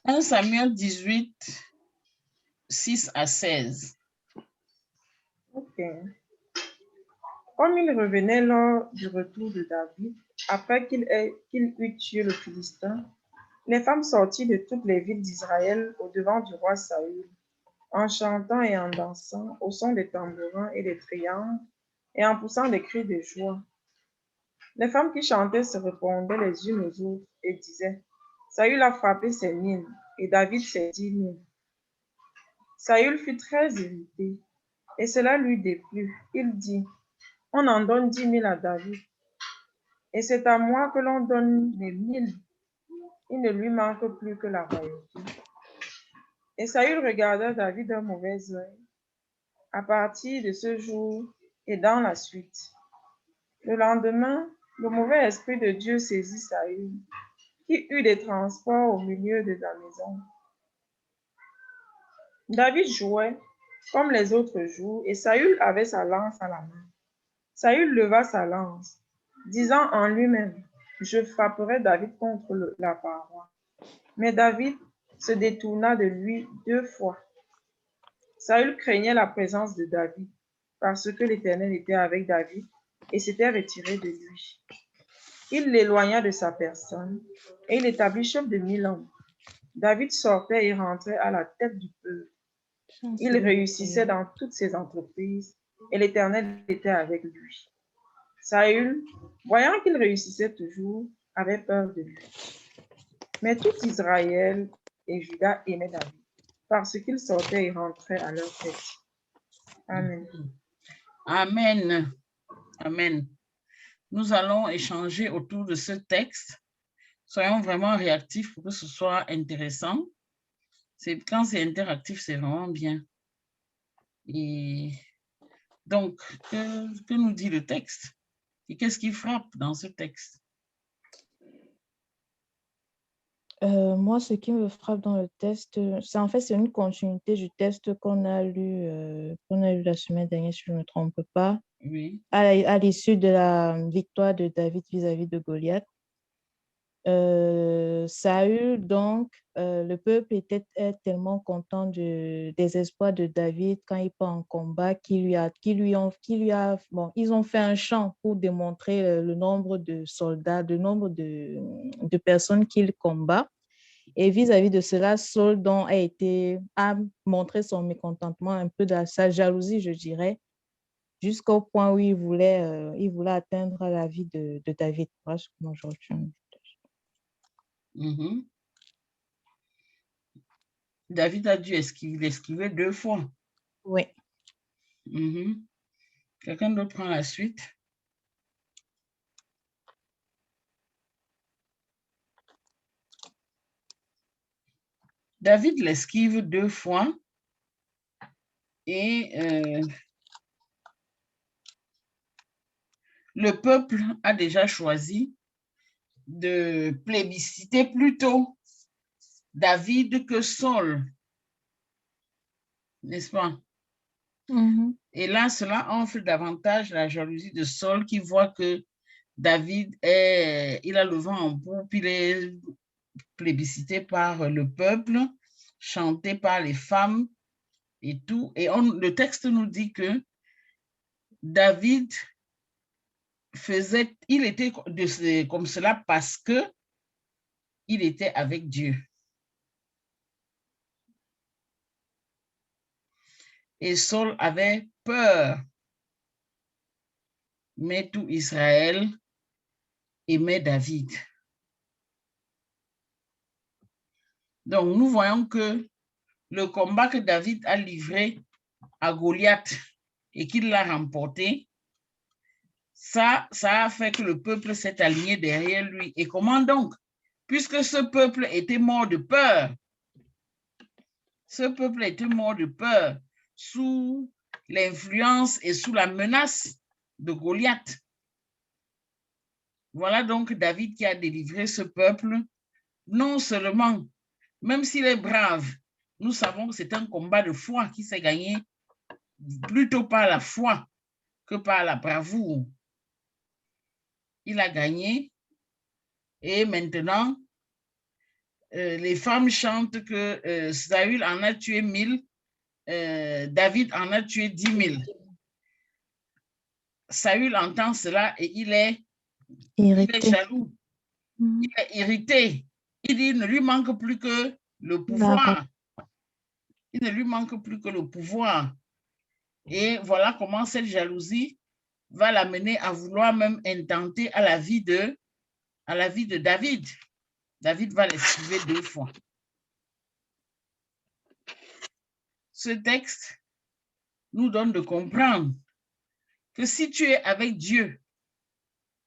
1 Samuel 18, 6 à 16. Ok. Comme il revenait lors du retour de David, après qu'il eut tué le Philistin, les femmes sortirent de toutes les villes d'Israël au-devant du roi Saül, en chantant et en dansant, au son des tambourins et des triangles, et en poussant des cris de joie. Les femmes qui chantaient se répondaient les unes aux autres et disaient: Saül a frappé ses mines, et David ses 10 000. Saül fut très irrité, et cela lui déplut. Il dit: On en donne 10 000 à David, et c'est à moi que l'on donne les 1000. Il ne lui manque plus que la royauté. Et Saül regarda David d'un mauvais œil à partir de ce jour et dans la suite. Le lendemain, le mauvais esprit de Dieu saisit Saül, qui eut des transports au milieu de la maison. David jouait comme les autres jours, et Saül avait sa lance à la main. Saül leva sa lance, disant en lui-même: Je frapperai David contre la paroi. Mais David se détourna de lui 2 fois. Saül craignait la présence de David, parce que l'Éternel était avec David et s'était retiré de lui. Il l'éloigna de sa personne, et il établit chef de 1000 hommes. David sortait et rentrait à la tête du peuple. Il réussissait dans toutes ses entreprises, et l'Éternel était avec lui. Saül, voyant qu'il réussissait toujours, avait peur de lui. Mais tout Israël et Juda aimaient David, parce qu'il sortait et rentrait à leur tête. Amen. Amen. Amen. Nous allons échanger autour de ce texte. Soyons vraiment réactifs pour que ce soit intéressant. Quand c'est interactif, c'est vraiment bien. Et donc, que nous dit le texte? Et qu'est-ce qui frappe dans ce texte? Moi, ce qui me frappe dans le test, c'est une continuité du test qu'on a lu la semaine dernière, si je ne me trompe pas, Oui. à l'issue de la victoire de David vis-à-vis de Goliath. Saül, donc, le peuple est tellement content des espoirs de David quand il part en combat, bon, ils ont fait un chant pour démontrer le nombre de soldats, le nombre de personnes qu'il combat. Et vis-à-vis de cela, Saul donc, a montré son mécontentement, un peu de sa jalousie, je dirais, jusqu'au point où il voulait atteindre la vie de David. Voilà ce que moi je retiens. Mm-hmm. David a dû esquiver 2 fois. Oui. Mm-hmm. Quelqu'un d'autre prend la suite? David l'esquive 2 fois et le peuple a déjà choisi de plébisciter plutôt David que Saul, n'est-ce pas? Mm-hmm. Et là, cela enfle davantage la jalousie de Saul qui voit que David il a le vent en poupe, il est plébiscité par le peuple, chanté par les femmes et tout. Et le texte nous dit que David il était comme cela parce que il était avec Dieu. Et Saul avait peur. Mais tout Israël aimait David. Donc, nous voyons que le combat que David a livré à Goliath et qu'il l'a remporté, ça a fait que le peuple s'est aligné derrière lui. Et comment donc? Puisque ce peuple était mort de peur. Ce peuple était mort de peur sous l'influence et sous la menace de Goliath. Voilà donc David qui a délivré ce peuple, non seulement, même s'il est brave, nous savons que c'est un combat de foi qui s'est gagné plutôt par la foi que par la bravoure. Il a gagné et maintenant, les femmes chantent que Saül en a tué 1000, David en a tué 10 000. Saül entend cela et il est jaloux, il est irrité. Il dit, il ne lui manque plus que le pouvoir. Il ne lui manque plus que le pouvoir. Et voilà comment cette jalousie va l'amener à vouloir même intenter à la vie de David. David va l'esquiver 2 fois. Ce texte nous donne de comprendre que si tu es avec Dieu,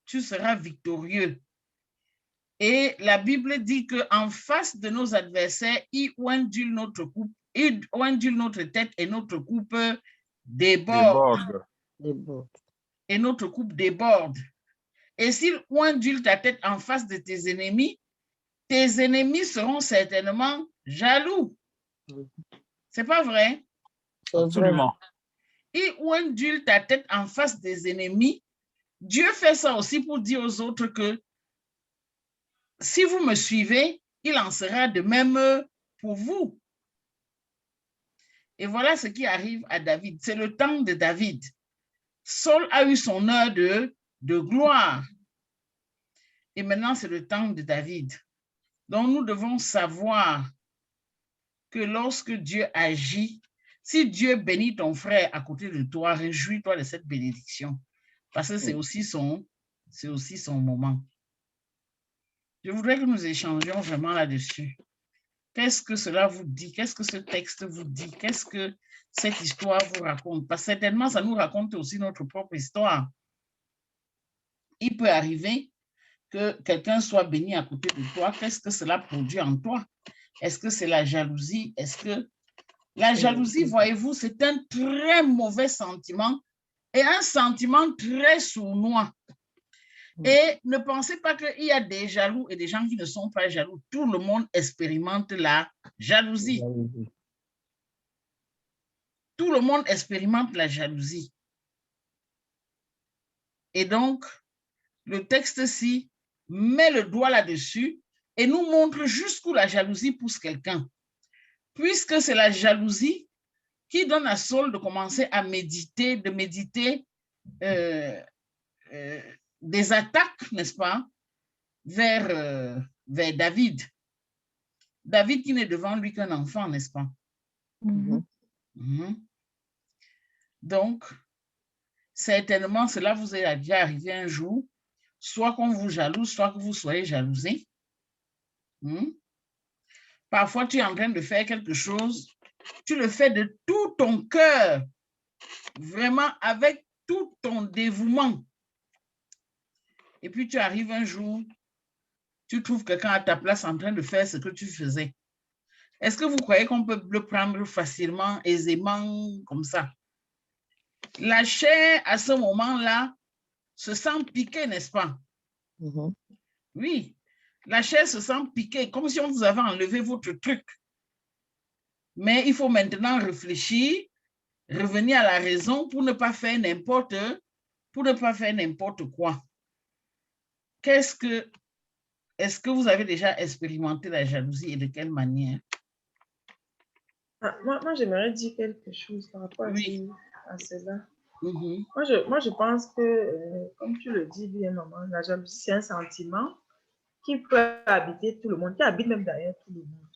tu seras victorieux. Et la Bible dit qu'en face de nos adversaires, il ondule notre coupe, il ondule notre tête et notre coupe déborde. Et notre coupe déborde. Et s'il ondule ta tête en face de tes ennemis seront certainement jaloux. C'est pas vrai? Absolument. Et ondule ta tête en face des ennemis, Dieu fait ça aussi pour dire aux autres que si vous me suivez, il en sera de même pour vous. Et voilà ce qui arrive à David. C'est le temps de David. Saul a eu son heure de gloire. Et maintenant, c'est le temps de David. Donc, nous devons savoir que lorsque Dieu agit, si Dieu bénit ton frère à côté de toi, réjouis-toi de cette bénédiction. Parce que c'est aussi son moment. Je voudrais que nous échangions vraiment là-dessus. Qu'est-ce que cela vous dit? Qu'est-ce que ce texte vous dit? Qu'est-ce que cette histoire vous raconte? Parce que certainement, ça nous raconte aussi notre propre histoire. Il peut arriver que quelqu'un soit béni à côté de toi. Qu'est-ce que cela produit en toi? Est-ce que c'est la jalousie? Est-ce que la jalousie, voyez-vous, c'est un très mauvais sentiment et un sentiment très sournois. Et ne pensez pas qu'il y a des jaloux et des gens qui ne sont pas jaloux. Tout le monde expérimente la jalousie. Tout le monde expérimente la jalousie. Et donc, le texte-ci met le doigt là-dessus et nous montre jusqu'où la jalousie pousse quelqu'un. Puisque c'est la jalousie qui donne à Saul de commencer à méditer, des attaques, n'est-ce pas, vers David. David qui n'est devant lui qu'un enfant, n'est-ce pas? Donc, certainement, cela vous est déjà arrivé un jour, soit qu'on vous jalouse, soit que vous soyez jalousé. Parfois, tu es en train de faire quelque chose, tu le fais de tout ton cœur, vraiment avec tout ton dévouement. Et puis, tu arrives un jour, tu trouves quelqu'un à ta place en train de faire ce que tu faisais. Est-ce que vous croyez qu'on peut le prendre facilement, aisément, comme ça? La chair, à ce moment-là, se sent piquée, n'est-ce pas? Oui, la chair se sent piquée, comme si on vous avait enlevé votre truc. Mais il faut maintenant réfléchir, revenir à la raison pour ne pas faire n'importe quoi. Est-ce que vous avez déjà expérimenté la jalousie et de quelle manière? Moi, j'aimerais dire quelque chose par rapport à cela. Moi, je pense que, comme tu le dis bien, maman, la jalousie, c'est un sentiment qui peut habiter tout le monde, qui habite même d'ailleurs tout le monde.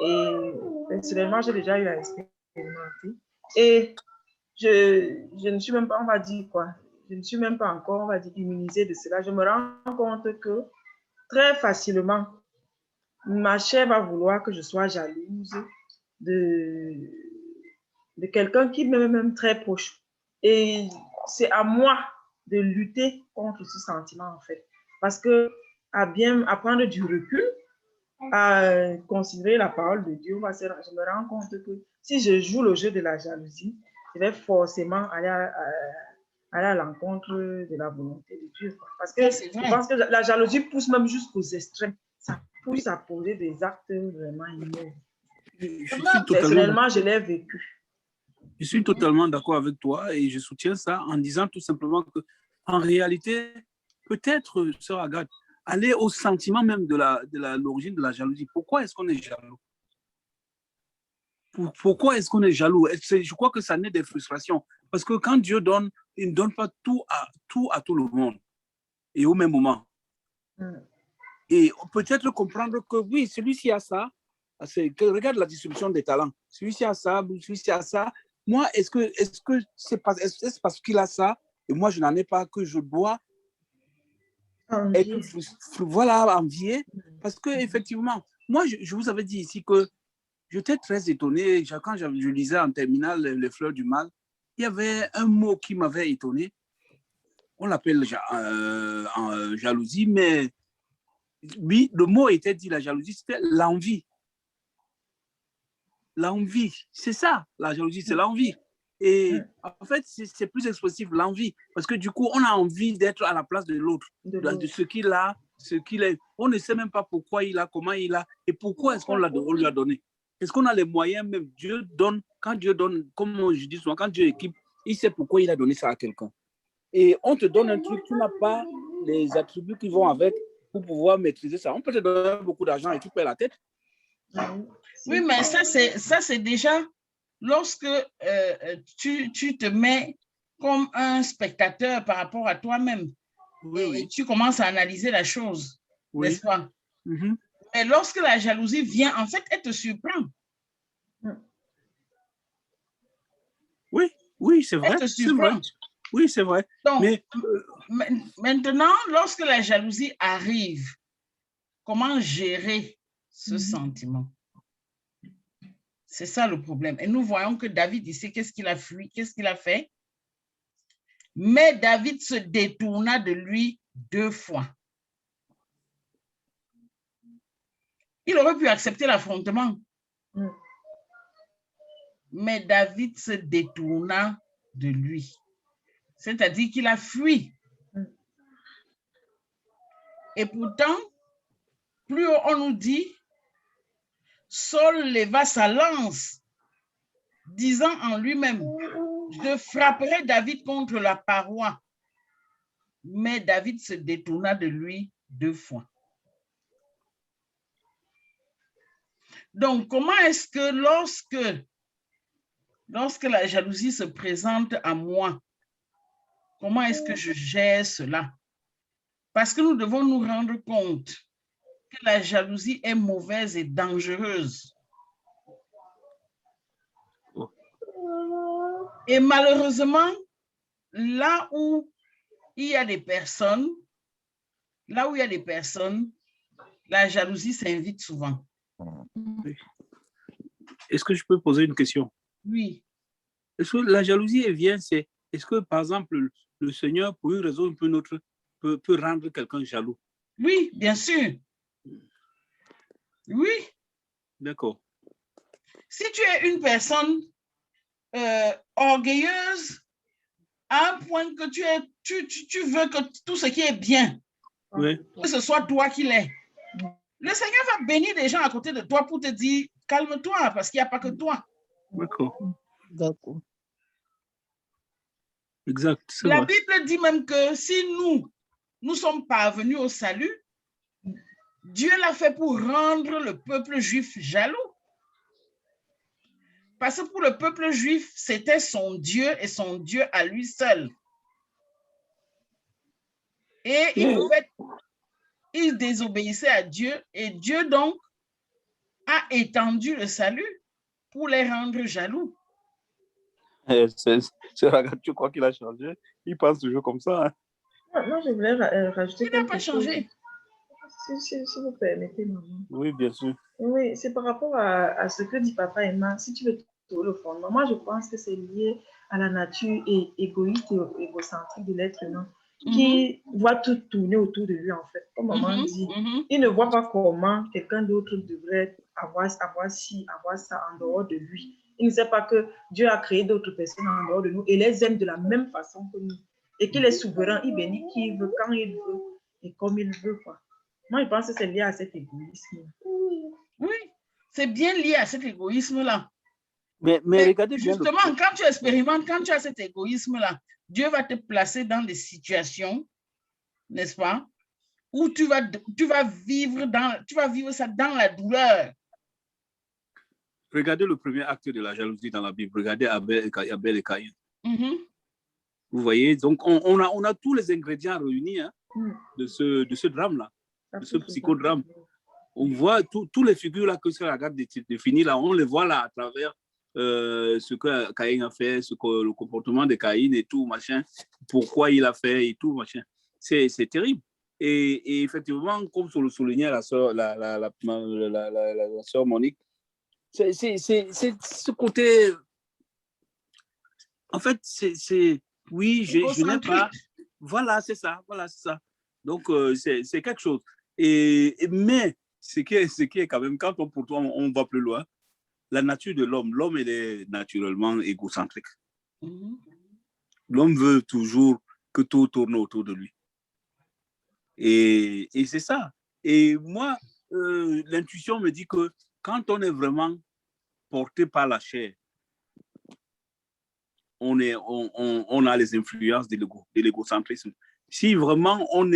Et personnellement, j'ai déjà eu à expérimenter. Et je ne suis même pas, on va dire quoi, je ne suis même pas encore, on va dire, immunisée de cela. Je me rends compte que très facilement, ma chair va vouloir que je sois jalouse de quelqu'un qui m'est même très proche. Et c'est à moi de lutter contre ce sentiment, en fait. Parce que à prendre du recul, à considérer la parole de Dieu, je me rends compte que si je joue le jeu de la jalousie, je vais forcément aller à l'encontre de la volonté de Dieu. Parce que je pense que la jalousie pousse même jusqu'aux extrêmes. Ça pousse à poser des actes vraiment immondes. Personnellement, je l'ai vécu. Je suis totalement d'accord avec toi et je soutiens ça en disant tout simplement que, en réalité, peut-être, sœur Agathe, aller au sentiment même de l'origine de la jalousie. Pourquoi est-ce qu'on est jaloux? Pourquoi est-ce qu'on est jaloux? Je crois que ça naît des frustrations. Parce que quand Dieu donne, il ne donne pas tout à tout le monde et au même moment. Et peut-être comprendre que oui, celui-ci a ça. Regarde la distribution des talents. Celui-ci a ça, celui-ci a ça. Moi, est-ce que c'est parce qu'il a ça et moi, je n'en ai pas que je dois envier? Parce qu'effectivement, moi, je vous avais dit ici que j'étais très étonné. Quand je lisais en terminale Les Fleurs du Mal, il y avait un mot qui m'avait étonné. On l'appelle jalousie, mais oui, le mot était dit, la jalousie, c'était l'envie. L'envie, c'est ça, la jalousie, c'est l'envie. Et en fait, c'est plus expressif, l'envie. Parce que du coup, on a envie d'être à la place de l'autre, de ce qu'il a, ce qu'il est. On ne sait même pas pourquoi il a, comment il a, et pourquoi est-ce qu'on lui a donné. Est-ce qu'on a les moyens même? Dieu donne, quand Dieu donne, comme je dis souvent, quand Dieu équipe, il sait pourquoi il a donné ça à quelqu'un. Et on te donne un truc, tu n'as pas les attributs qui vont avec pour pouvoir maîtriser ça. On peut te donner beaucoup d'argent et tu perds la tête. Oui, mais ça c'est déjà lorsque tu te mets comme un spectateur par rapport à toi-même. Oui, et tu commences à analyser la chose, n'est-ce pas? Et lorsque la jalousie vient, en fait, elle te surprend. Oui, c'est vrai. Elle te surprend. Oui, c'est vrai. Donc, maintenant, lorsque la jalousie arrive, comment gérer ce sentiment? C'est ça le problème. Et nous voyons que David ici, qu'est-ce qu'il a fui? Qu'est-ce qu'il a fait? Mais David se détourna de lui 2 fois. Il aurait pu accepter l'affrontement. Mais David se détourna de lui. C'est-à-dire qu'il a fui. Et pourtant, plus on nous dit, Saul leva sa lance, disant en lui-même, je frapperai David contre la paroi. Mais David se détourna de lui 2 fois. Donc, comment est-ce que lorsque la jalousie se présente à moi, comment est-ce que je gère cela? Parce que nous devons nous rendre compte que la jalousie est mauvaise et dangereuse. Et malheureusement, là où il y a des personnes, la jalousie s'invite souvent. Est-ce que je peux poser une question? Oui. Est-ce que la jalousie vient, est-ce que par exemple, le Seigneur, pour une raison ou pour une autre, peut rendre quelqu'un jaloux? Oui, bien sûr. Oui. D'accord. Si tu es une personne orgueilleuse, à un point que tu veux que tout ce qui est bien, que ce soit toi qui l'es, le Seigneur va bénir des gens à côté de toi pour te dire, calme-toi, parce qu'il n'y a pas que toi. D'accord. D'accord. Exact. La Bible dit même que si nous sommes parvenus au salut, Dieu l'a fait pour rendre le peuple juif jaloux. Parce que pour le peuple juif, c'était son Dieu et son Dieu à lui seul. Et il désobéissait à Dieu et Dieu donc a étendu le salut pour les rendre jaloux. Tu crois qu'il a changé? Il pense toujours comme ça. Hein? Non, je voulais rajouter quelque chose. Il n'a pas changé. Si vous permettez, maman. Oui, bien sûr. Oui, c'est par rapport à ce que dit papa et maman. Si tu veux trouver le fondement, moi je pense que c'est lié à la nature égoïste et égocentrique de l'être humain qui voit tout tourner autour de lui en fait. Comme maman dit, il ne voit pas comment quelqu'un d'autre devrait avoir ci, avoir ça en dehors de lui. Il ne sait pas que Dieu a créé d'autres personnes en dehors de nous et les aime de la même façon que nous. Et qu'il est souverain, il bénit qui il veut, quand il veut et comme il veut, quoi. Moi, je pense que c'est lié à cet égoïsme. Oui, c'est bien lié à cet égoïsme-là. Mais regardez bien. Justement, quand tu expérimentes, quand tu as cet égoïsme-là, Dieu va te placer dans des situations, n'est-ce pas, ou tu vas vivre ça dans la douleur. Regardez le premier acte de la jalousie dans la Bible. Regardez Abel et Caïn. Vous voyez, donc on a tous les ingrédients réunis hein, de ce drame-là, de ce psychodrame. On voit tous les figures là que ça regarde définies là, on les voit là à travers ce que Caïn a fait, le comportement de Caïn et tout, machin, pourquoi il a fait et tout, machin. C'est terrible. Et effectivement, comme le soulignait la sœur Monique, c'est ce côté. En fait, oui, je n'ai pas. Voilà, c'est ça. Donc, c'est quelque chose. Mais ce qui est quand même, quand on va plus loin, la nature de l'homme, il est naturellement égocentrique. L'homme veut toujours que tout tourne autour de lui. Et c'est ça. Et moi, l'intuition me dit que quand on est vraiment porté par la chair, on a les influences de l'égocentrisme. Si vraiment on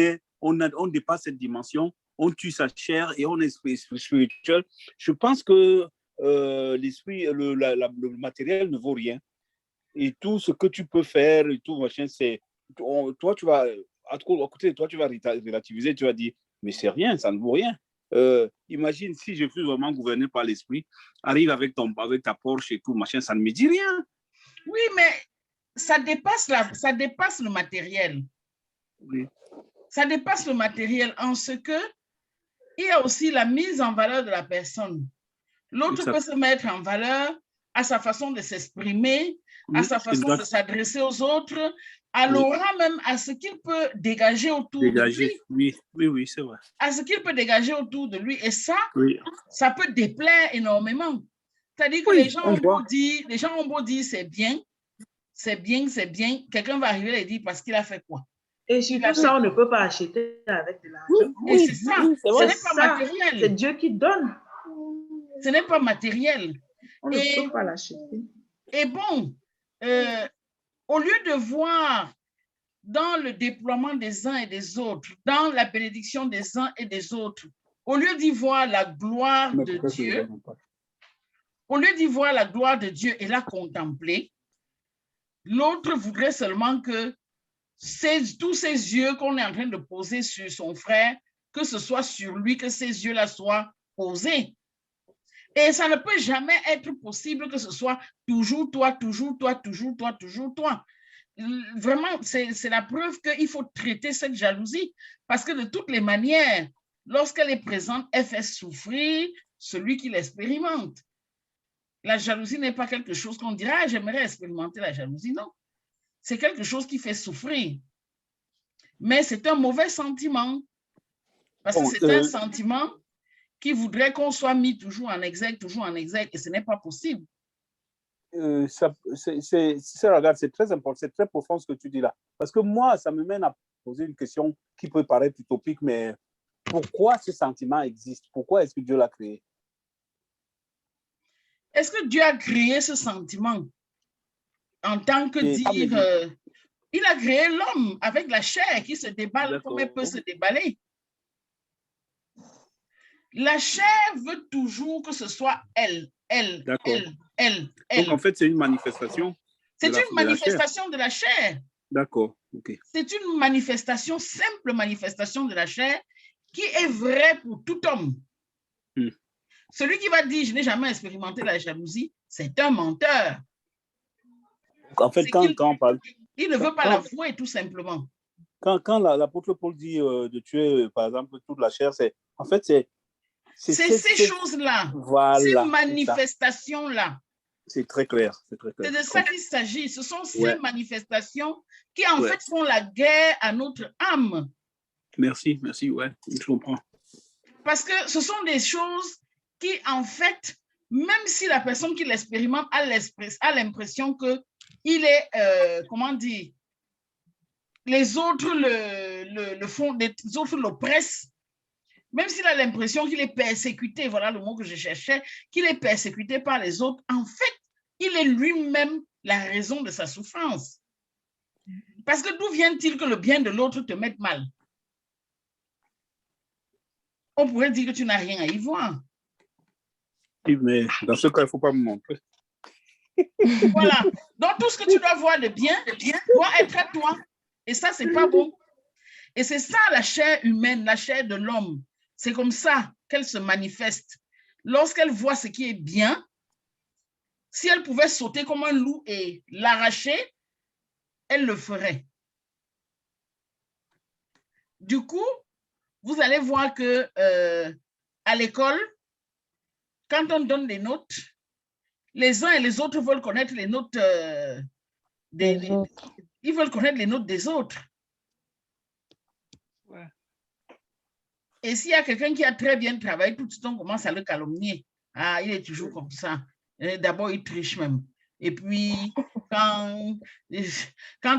dépasse cette dimension, on tue sa chair et on est spirituel, je pense que l'esprit, le matériel ne vaut rien. Et tout ce que tu peux faire, et tout machin, toi, tu vas, à côté de toi, tu vas relativiser, tu vas dire, mais c'est rien, ça ne vaut rien. Imagine si je suis vraiment gouverné par l'esprit, arrive avec ta Porsche et tout machin, ça ne me dit rien. Oui, mais ça dépasse le matériel. Oui. Ça dépasse le matériel en ce que il y a aussi la mise en valeur de la personne. L'autre peut se mettre en valeur à sa façon de s'exprimer, à sa façon de s'adresser aux autres, à l'aura même, à ce qu'il peut dégager autour de lui. Oui, c'est vrai. À ce qu'il peut dégager autour de lui. Et ça, ça peut déplaire énormément. C'est-à-dire que les gens ont beau dire c'est bien. Quelqu'un va arriver et dire parce qu'il a fait quoi? Et surtout ça, on ne peut pas acheter avec de l'argent. Et c'est ça, ce n'est pas matériel. C'est Dieu qui donne. Ce n'est pas matériel. On ne peut pas l'acheter. Et bon, au lieu de voir dans le déploiement des uns et des autres, dans la bénédiction des uns et des autres, au lieu d'y voir la gloire de Dieu, et la contempler, l'autre voudrait seulement que tous ces yeux qu'on est en train de poser sur son frère, que ce soit sur lui, que ces yeux-là soient posés. Et ça ne peut jamais être possible que ce soit toujours toi, toujours toi, toujours toi, toujours toi. Vraiment, c'est la preuve qu'il faut traiter cette jalousie parce que de toutes les manières, lorsqu'elle est présente, elle fait souffrir celui qui l'expérimente. La jalousie n'est pas quelque chose qu'on dira, j'aimerais expérimenter la jalousie, non. C'est quelque chose qui fait souffrir. Mais c'est un mauvais sentiment. Parce que c'est un sentiment qui voudrait qu'on soit mis toujours en exergue, et ce n'est pas possible. Regarde, c'est très important, c'est très profond ce que tu dis là. Parce que moi, ça me mène à poser une question qui peut paraître utopique, mais pourquoi ce sentiment existe? Pourquoi est-ce que Dieu l'a créé? Est-ce que Dieu a créé ce sentiment en tant que il a créé l'homme avec la chair qui se déballe comme elle peut se déballer. La chair veut toujours que ce soit elle. Donc, en fait, c'est une manifestation. C'est une manifestation de la chair. D'accord, ok. C'est une manifestation, simple manifestation de la chair qui est vraie pour tout homme. Celui qui va dire « je n'ai jamais expérimenté la jalousie », c'est un menteur. En fait, quand on parle... Il ne veut pas l'avouer, tout simplement. Quand l'apôtre Paul dit de tuer, par exemple, toute la chair, en fait, c'est ces choses-là, ces manifestations-là. C'est très clair. C'est de ça qu'il s'agit. Ce sont ces manifestations qui, en fait, font la guerre à notre âme. Merci, ouais, je comprends. Parce que ce sont des choses qui, en fait, même si la personne qui l'expérimente a l'impression qu'il est, comment dire, les autres le font, les autres l'oppressent, même s'il a l'impression qu'il est persécuté, voilà le mot que je cherchais, qu'il est persécuté par les autres, en fait, il est lui-même la raison de sa souffrance. Parce que d'où vient-il que le bien de l'autre te mette mal? on pourrait dire que tu n'as rien à y voir. Oui, mais dans ce cas, il ne faut pas me montrer. Voilà. Donc, tout ce que tu dois voir de bien doit être à toi. Et ça, c'est pas bon. Et c'est ça la chair humaine, la chair de l'homme. C'est comme ça qu'elle se manifeste. Lorsqu'elle voit ce qui est bien, si elle pouvait sauter comme un loup et l'arracher, elle le ferait. Du coup, vous allez voir que à l'école, quand on donne des notes, les uns et les autres veulent connaître les notes ils veulent connaître les notes des autres. Ouais. Et s'il y a quelqu'un qui a très bien travaillé, tout de suite on commence à le calomnier. Ah, il est toujours comme ça. D'abord, il triche même. Et puis, quand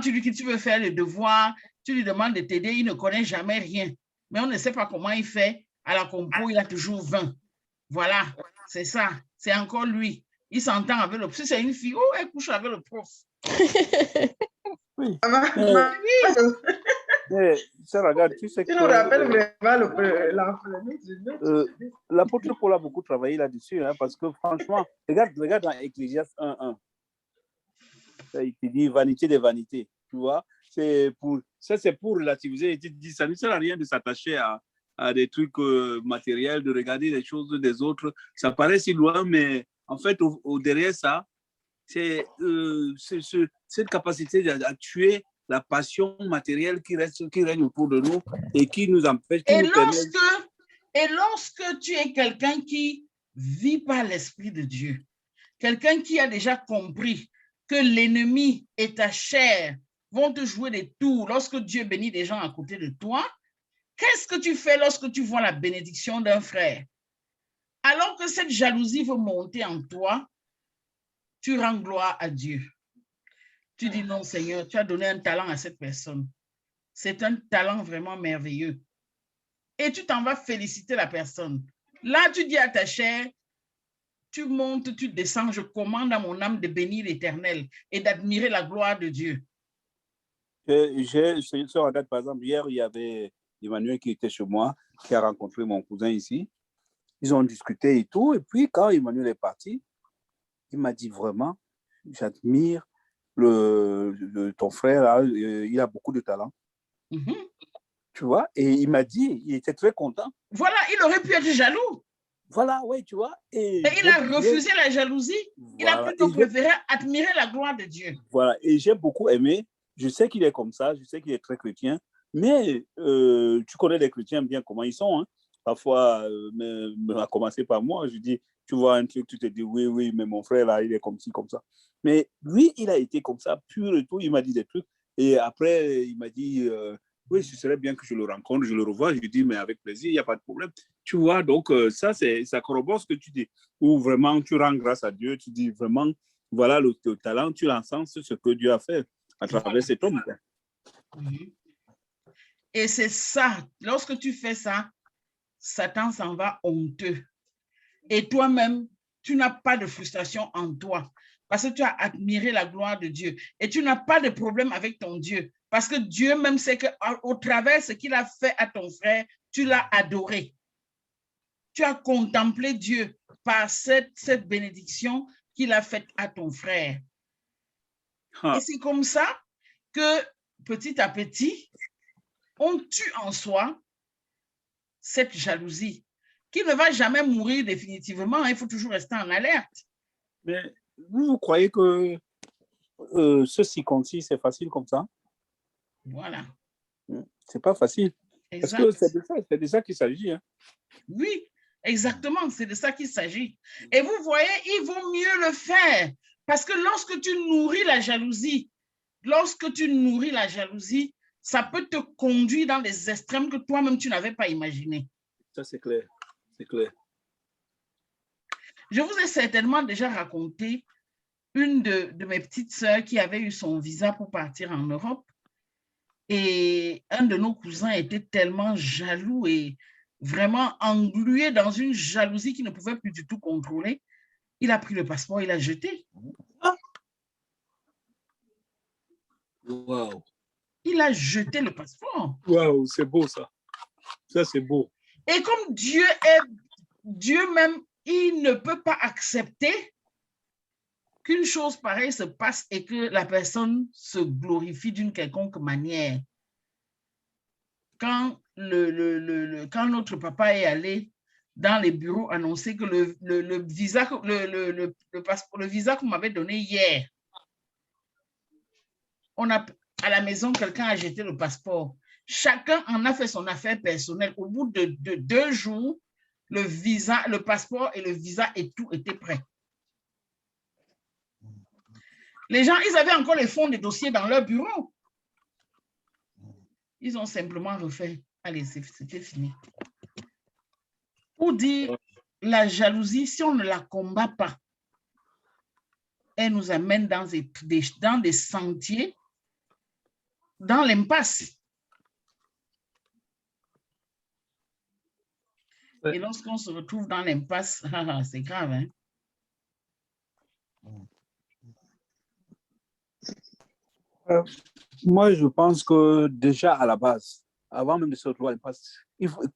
tu lui dis que tu veux faire le devoir, tu lui demandes de t'aider, il ne connaît jamais rien. Mais on ne sait pas comment il fait. À la compo, il a toujours 20. Voilà, c'est ça. C'est encore lui. Il s'entend avec le prof. Si c'est une fille, oh, elle couche avec le prof. Oui. Oui. Ça, regarde, tu sais tu nous rappelles vraiment l'apôtre Paul a beaucoup travaillé là-dessus, hein, parce que franchement, regarde dans Ecclésiaste 1:1. Il te dit vanité des vanités, tu vois. C'est pour relativiser. Il te dit, ça ne sert à rien de s'attacher à des trucs matériels, de regarder les choses des autres. Ça paraît si loin, mais en fait, derrière ça, c'est cette capacité à tuer la passion matérielle qui règne autour de nous et qui nous empêche. Et lorsque tu es quelqu'un qui vit par l'Esprit de Dieu, quelqu'un qui a déjà compris que l'ennemi et ta chair vont te jouer des tours lorsque Dieu bénit des gens à côté de toi, qu'est-ce que tu fais lorsque tu vois la bénédiction d'un frère? Alors que cette jalousie veut monter en toi, tu rends gloire à Dieu. Tu dis non, Seigneur, tu as donné un talent à cette personne. C'est un talent vraiment merveilleux. Et tu t'en vas féliciter la personne. Là, tu dis à ta chair, tu montes, tu descends, je commande à mon âme de bénir l'Éternel et d'admirer la gloire de Dieu. Par exemple, hier, il y avait Emmanuel qui était chez moi, qui a rencontré mon cousin ici. Ils ont discuté et tout. Et puis, quand Emmanuel est parti, il m'a dit vraiment, j'admire ton frère, là, il a beaucoup de talent. Mm-hmm. Tu vois, et il m'a dit, il était très content. Voilà, il aurait pu être jaloux. Voilà, oui, tu vois. Mais il a refusé la jalousie. Voilà. Il a plutôt préféré admirer la gloire de Dieu. Voilà, et j'ai beaucoup aimé. Je sais qu'il est comme ça, je sais qu'il est très chrétien, mais tu connais les chrétiens bien comment ils sont. Hein. Parfois, à commencer par moi, je dis, tu vois un truc, tu te dis, oui, mais mon frère, là, il est comme ci, comme ça. Mais lui, il a été comme ça, pur et tout. Il m'a dit des trucs. Et après, il m'a dit, oui, ce serait bien que je le rencontre, je le revois. Je lui dis, mais avec plaisir, il n'y a pas de problème. Tu vois, donc ça corrobore ce que tu dis. Où vraiment, tu rends grâce à Dieu, tu dis vraiment, voilà le talent, tu l'encenses ce que Dieu a fait à travers cet homme. Et c'est ça, lorsque tu fais ça, Satan s'en va honteux. Et toi-même, tu n'as pas de frustration en toi parce que tu as admiré la gloire de Dieu. Et tu n'as pas de problème avec ton Dieu parce que Dieu même sait qu'au travers de ce qu'il a fait à ton frère, tu l'as adoré. Tu as contemplé Dieu par cette bénédiction qu'il a faite à ton frère. Et c'est comme ça que petit à petit, on tue en soi cette jalousie qui ne va jamais mourir définitivement. Il faut toujours rester en alerte. Mais vous croyez que ce ci-contre-ci, c'est facile comme ça? Voilà. C'est pas facile. Exact. Parce que c'est de ça qu'il s'agit. Hein. Oui, exactement. C'est de ça qu'il s'agit. Et vous voyez, il vaut mieux le faire. Parce que lorsque tu nourris la jalousie, ça peut te conduire dans des extrêmes que toi-même, tu n'avais pas imaginé. Ça, c'est clair. C'est clair. Je vous ai certainement déjà raconté une de mes petites sœurs qui avait eu son visa pour partir en Europe. Et un de nos cousins était tellement jaloux et vraiment englué dans une jalousie qu'il ne pouvait plus du tout contrôler. Il a pris le passeport, il l'a jeté. Wow. Il a jeté le passeport. Wow, c'est beau ça. Ça, c'est beau. Et comme Dieu même, il ne peut pas accepter qu'une chose pareille se passe et que la personne se glorifie d'une quelconque manière. Quand, quand notre papa est allé dans les bureaux annoncer que le visa qu'on m'avait donné hier, à la maison, quelqu'un a jeté le passeport. Chacun en a fait son affaire personnelle. Au bout de 2 jours, le passeport et le visa et tout était prêt. Les gens, ils avaient encore les fonds des dossiers dans leur bureau. Ils ont simplement refait. Allez, c'était fini. Pour dire, la jalousie, si on ne la combat pas, elle nous amène dans des sentiers, dans l'impasse. Et lorsqu'on se retrouve dans l'impasse, c'est grave, hein? Moi, je pense que déjà à la base, avant même de se retrouver à l'impasse,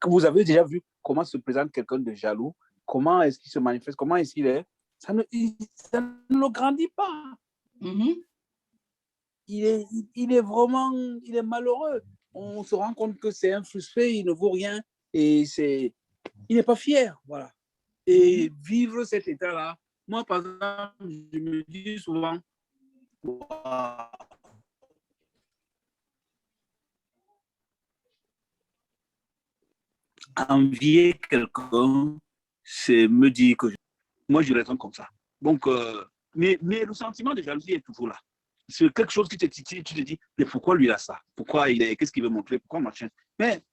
vous avez déjà vu comment se présente quelqu'un de jaloux, comment est-ce qu'il se manifeste, comment est-ce qu'il est. Ça ne le grandit pas. Mm-hmm. Il est malheureux. On se rend compte que c'est un frustré, il ne vaut rien et il n'est pas fier. Voilà. Et vivre cet état-là, moi, par exemple, je me dis souvent, wow, envier quelqu'un, c'est me dire que moi, je raisonne comme ça. Donc, mais le sentiment de jalousie est toujours là. C'est quelque chose qui te titille, tu te dis, mais pourquoi lui a ça? Pourquoi qu'est-ce qu'il veut montrer? Pourquoi machin? Mais,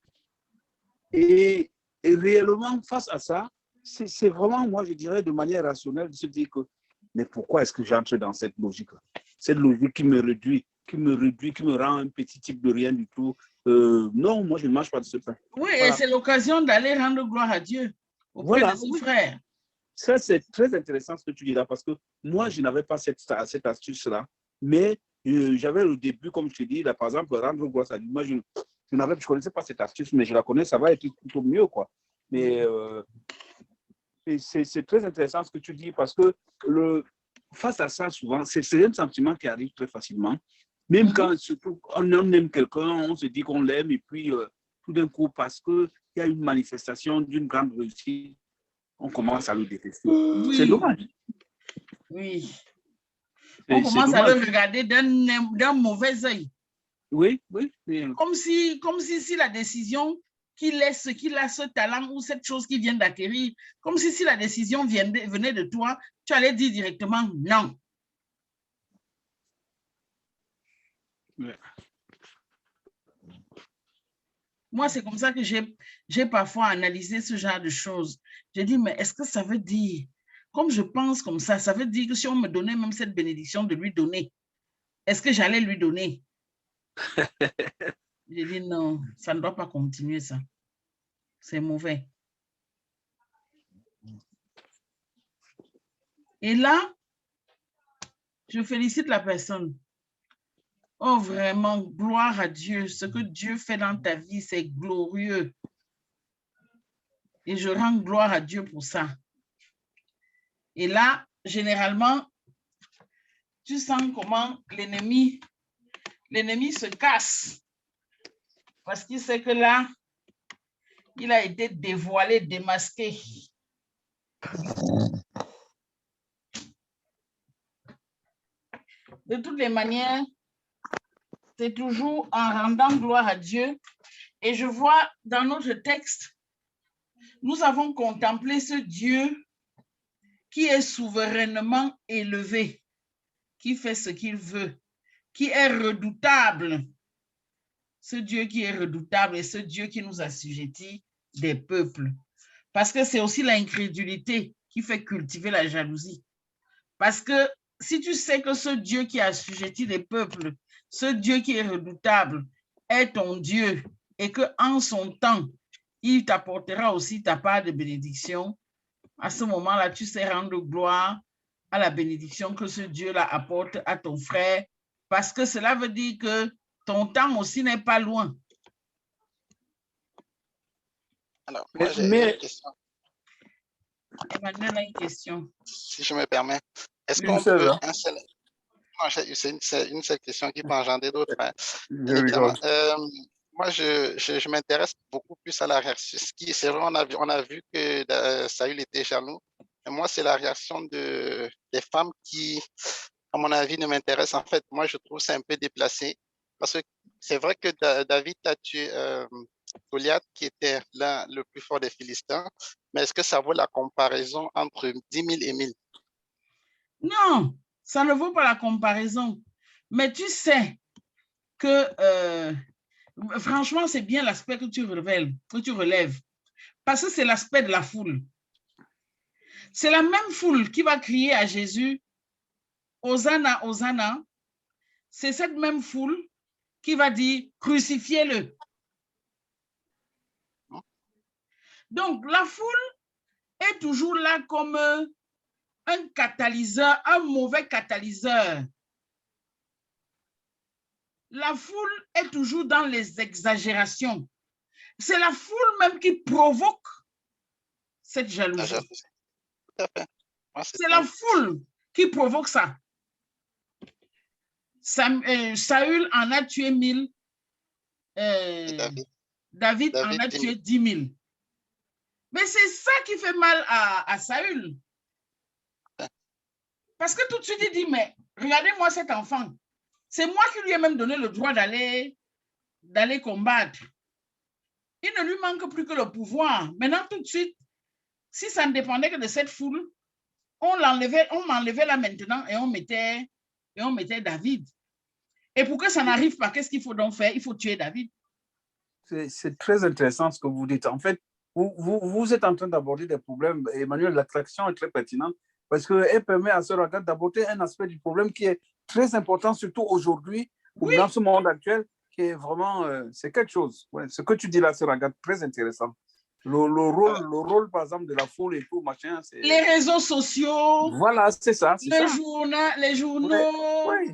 et réellement, face à ça, c'est vraiment, moi, je dirais, de manière rationnelle, de se dire que, mais pourquoi est-ce que j'entre dans cette logique-là? Cette logique qui me réduit, qui me rend un petit type de rien du tout. Non, moi, je ne mange pas de ce pain. Oui, voilà. Et c'est l'occasion d'aller rendre gloire à Dieu auprès de ses frères. Ça, c'est très intéressant ce que tu dis là, parce que moi, je n'avais pas cette astuce-là, mais j'avais au début, comme je te dis, là, par exemple, rendre gloire à Dieu. Moi, je ne connaissais pas cette astuce, mais je la connais, ça va être plutôt mieux, quoi. Mais c'est très intéressant ce que tu dis, parce que face à ça, souvent, c'est un sentiment qui arrive très facilement. Même quand surtout, on aime quelqu'un, on se dit qu'on l'aime, et puis tout d'un coup, parce qu'il y a une manifestation d'une grande réussite, on commence à le détester. Oui. C'est dommage. Oui. On commence à le regarder d'un mauvais œil. Oui, oui. Comme si la décision qu'il a ce talent ou cette chose qui vient d'acquérir, comme si la décision venait de toi, tu allais dire directement non. Ouais. Moi, c'est comme ça que j'ai parfois analysé ce genre de choses. J'ai dit, mais est-ce que ça veut dire, comme je pense comme ça veut dire que si on me donnait même cette bénédiction de lui donner, est-ce que j'allais lui donner? J'ai dit, non, ça ne doit pas continuer ça. C'est mauvais. Et là, je félicite la personne. Oh, vraiment, gloire à Dieu. Ce que Dieu fait dans ta vie, c'est glorieux. Et je rends gloire à Dieu pour ça. Et là, généralement, tu sens comment l'ennemi se casse. Parce qu'il sait que là, il a été dévoilé, démasqué. De toutes les manières, c'est toujours en rendant gloire à Dieu. Et je vois dans notre texte, nous avons contemplé ce Dieu qui est souverainement élevé, qui fait ce qu'il veut, qui est redoutable. Ce Dieu qui est redoutable et ce Dieu qui nous assujettit des peuples. Parce que c'est aussi l'incrédulité qui fait cultiver la jalousie. Parce que si tu sais que ce Dieu qui assujettit des peuples, ce Dieu qui est redoutable, est ton Dieu et qu'en son temps, il t'apportera aussi ta part de bénédiction, à ce moment-là, tu sais rendre gloire à la bénédiction que ce Dieu-là apporte à ton frère, parce que cela veut dire que ton temps aussi n'est pas loin. Alors, moi, j'ai Mais une question, Emmanuel a une question. si je me permets. Est-ce une qu'on seule, peut, hein. non, c'est une seule question qui peut engendrer d'autres, hein, Je bien évidemment. rigole. Moi, je m'intéresse beaucoup plus à la réaction. C'est vrai, on a vu que Saül était jaloux. Et moi, c'est la réaction des femmes qui, à mon avis, ne m'intéresse. En fait, moi, je trouve ça un peu déplacé. Parce que c'est vrai que David a tué Goliath, qui était l'un le plus fort des Philistins. Mais est-ce que ça vaut la comparaison entre 10 000 et 1000? Non, ça ne vaut pas la comparaison. Mais tu sais que, franchement, c'est bien l'aspect que tu relèves. Parce que c'est l'aspect de la foule. C'est la même foule qui va crier à Jésus, Hosanna, Hosanna. C'est cette même foule qui va dire, crucifiez-le. Donc, la foule est toujours là comme un catalyseur, un mauvais catalyseur. La foule est toujours dans les exagérations. C'est la foule même qui provoque cette La jalousie. jalousie. Tout à fait. Moi, C'est la foule qui provoque ça. Saül en a tué 1000. David en a tué 10 000. Mais c'est ça qui fait mal à Saül. Parce que tout de suite, il dit, mais regardez-moi cet enfant. C'est moi qui lui ai même donné le droit d'aller combattre. Il ne lui manque plus que le pouvoir. Maintenant, tout de suite, si ça ne dépendait que de cette foule, on m'enlevait là maintenant et on mettait David. Et pour que ça n'arrive pas, qu'est-ce qu'il faut donc faire? Il faut tuer David. C'est très intéressant ce que vous dites. En fait, vous êtes en train d'aborder des problèmes. Emmanuel, l'attraction est très pertinente parce qu'elle permet à Sœur Agathe d'aborder un aspect du problème qui est très important, surtout aujourd'hui, Oui. dans ce monde actuel, qui est vraiment, c'est quelque chose. Ouais, ce que tu dis là, Sœur Agathe, très intéressant. Le rôle, par exemple, de la foule et tout, machin, c'est... Les réseaux sociaux. Voilà, c'est ça. Les journaux. Ouais.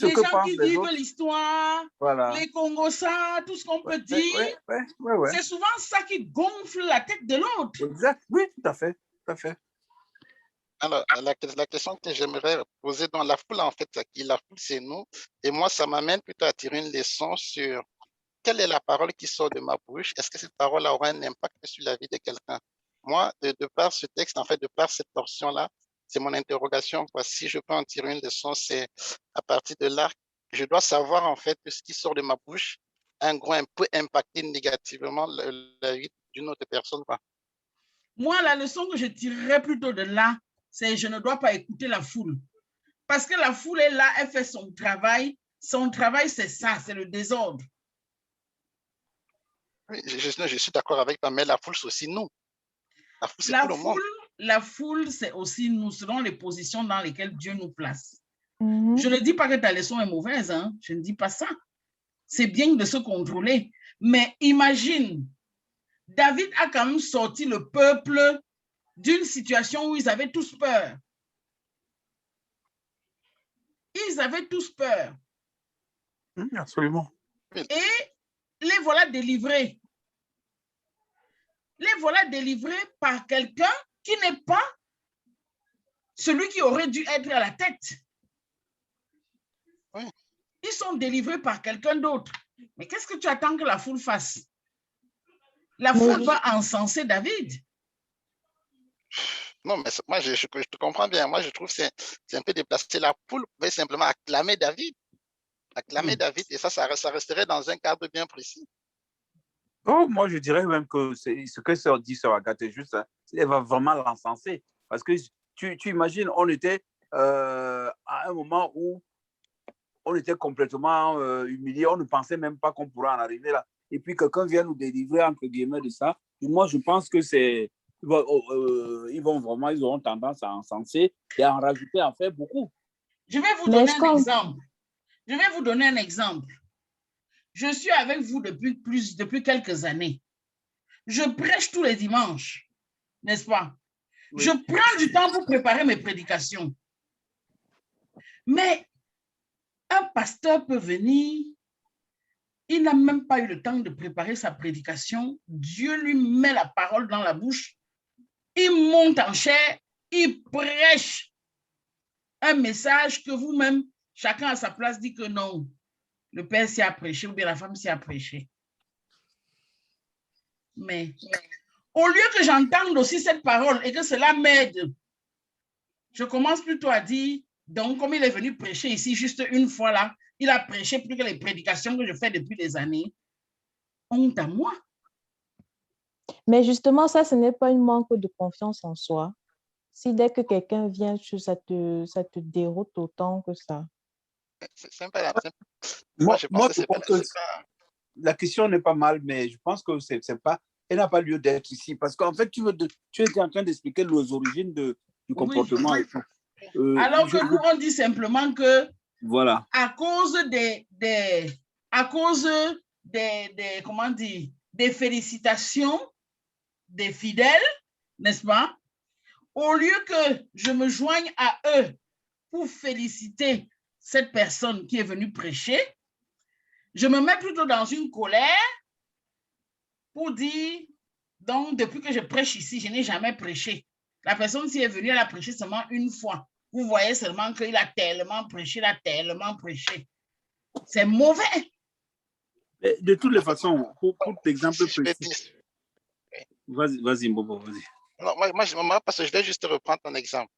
Les gens qui vivent l'histoire. Voilà. Les Congossas, tout ce qu'on peut dire. Ouais. C'est souvent ça qui gonfle la tête de l'autre. Exact, oui, tout à fait. Alors, la question que j'aimerais poser dans la foule, en fait, la foule, c'est nous. Et moi, ça m'amène plutôt à tirer une leçon sur quelle est la parole qui sort de ma bouche. Est-ce que cette parole aura un impact sur la vie de quelqu'un? Moi, de par ce texte, en fait, de par cette portion-là, c'est mon interrogation. Si je peux en tirer une leçon, c'est à partir de là, je dois savoir, en fait, que ce qui sort de ma bouche, un peut impacter négativement la vie d'une autre personne. Moi, la leçon que je tirerais plutôt de là, c'est je ne dois pas écouter la foule. Parce que la foule est là, elle fait son travail. Son travail, c'est ça, c'est le désordre. Oui, je suis d'accord avec toi, mais la foule, c'est aussi nous. La foule, c'est tout le monde. La foule, c'est aussi nous, selon les positions dans lesquelles Dieu nous place. Je ne dis pas que ta leçon est mauvaise, hein? Je ne dis pas ça. C'est bien de se contrôler. Mais imagine, David a quand même sorti le peuple d'une situation où ils avaient tous peur. Ils avaient tous peur. Absolument. Et les voilà délivrés. Les voilà délivrés par quelqu'un qui n'est pas celui qui aurait dû être à la tête. Oui. Ils sont délivrés par quelqu'un d'autre. Mais qu'est-ce que tu attends que la foule fasse? La foule va encenser David. Non, mais moi, je te comprends bien. Moi, je trouve que c'est un peu déplacé. La foule pouvait simplement acclamer David. David, et ça resterait dans un cadre bien précis. Oh, moi, je dirais même que ce que dit Sœur Agathe est juste, hein, elle va vraiment l'encenser. Parce que tu imagines, on était à un moment où on était complètement humilié, on ne pensait même pas qu'on pourrait en arriver là. Et puis quelqu'un vient nous délivrer, entre guillemets, de ça. Et moi, je pense que ils auront tendance à encenser et à en rajouter en fait beaucoup. Je vais vous donner un exemple. Je vais vous donner un exemple. Je suis avec vous depuis quelques années. Je prêche tous les dimanches, n'est-ce pas? Oui. Je prends du temps pour préparer mes prédications. Mais un pasteur peut venir Il n'a même pas eu le temps de préparer sa prédication. Dieu lui met la parole dans la bouche. Il monte en chair, il prêche un message que vous-même, chacun à sa place, dit que non, le père s'y a prêché ou bien la femme s'y a prêché. Mais au lieu que j'entende aussi cette parole et que cela m'aide, je commence plutôt à dire, donc comme il est venu prêcher ici juste une fois là, il a prêché plus que les prédications que je fais depuis des années. Honte à moi. Mais justement, ça, ce n'est pas un manque de confiance en soi. Si dès que quelqu'un vient, ça te déroute autant que ça. C'est pas la... Moi, je pense que c'est pas... La question n'est pas mal, mais je pense que c'est pas, elle n'a pas lieu d'être ici. Parce qu'en fait, tu étais en train d'expliquer les origines du comportement. Oui. Alors que nous, on dit simplement que voilà. à cause comment dire, des félicitations des fidèles, n'est-ce pas? Au lieu que je me joigne à eux pour féliciter cette personne qui est venue prêcher, je me mets plutôt dans une colère pour dire, donc depuis que je prêche ici, je n'ai jamais prêché. La personne qui est venue, elle a prêché seulement une fois. Vous voyez seulement qu'il a tellement prêché, il a tellement prêché. C'est mauvais. De toutes les façons, pour l'exemple précis. Vas-y, Bobo, vas-y. Non, moi, parce que je vais juste reprendre ton exemple.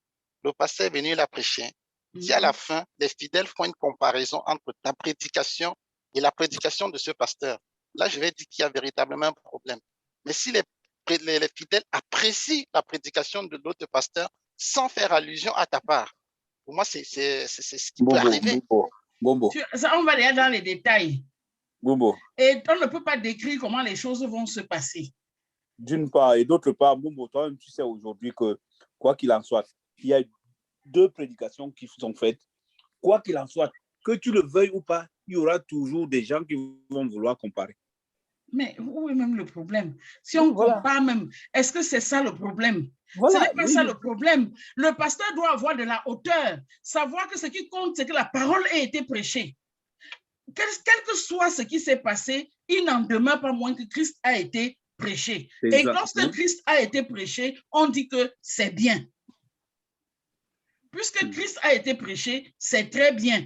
Le pasteur est venu, il a prêché. Si à la fin, les fidèles font une comparaison entre ta prédication et la prédication de ce pasteur, là, je vais dire qu'il y a véritablement un problème. Mais si les fidèles apprécient la prédication de l'autre pasteur sans faire allusion à ta part, pour moi, c'est ce qui peut arriver. Bobo. Ça, on va aller dans les détails. Bobo. Et on ne peut pas décrire comment les choses vont se passer. D'une part, et d'autre part, Bobo, toi-même, tu sais aujourd'hui que, quoi qu'il en soit, il y a 2 prédications qui sont faites. Quoi qu'il en soit, que tu le veuilles ou pas, il y aura toujours des gens qui vont vouloir comparer. Mais où est même le problème? Si on compare même, est-ce que c'est ça le problème? Ce n'est pas ça le problème. Le pasteur doit avoir de la hauteur, savoir que ce qui compte, c'est que la parole ait été prêchée. Quel que soit ce qui s'est passé, il n'en demeure pas moins que Christ a été prêché. Et lorsque Christ a été prêché, on dit que c'est bien. Puisque Christ a été prêché, c'est très bien.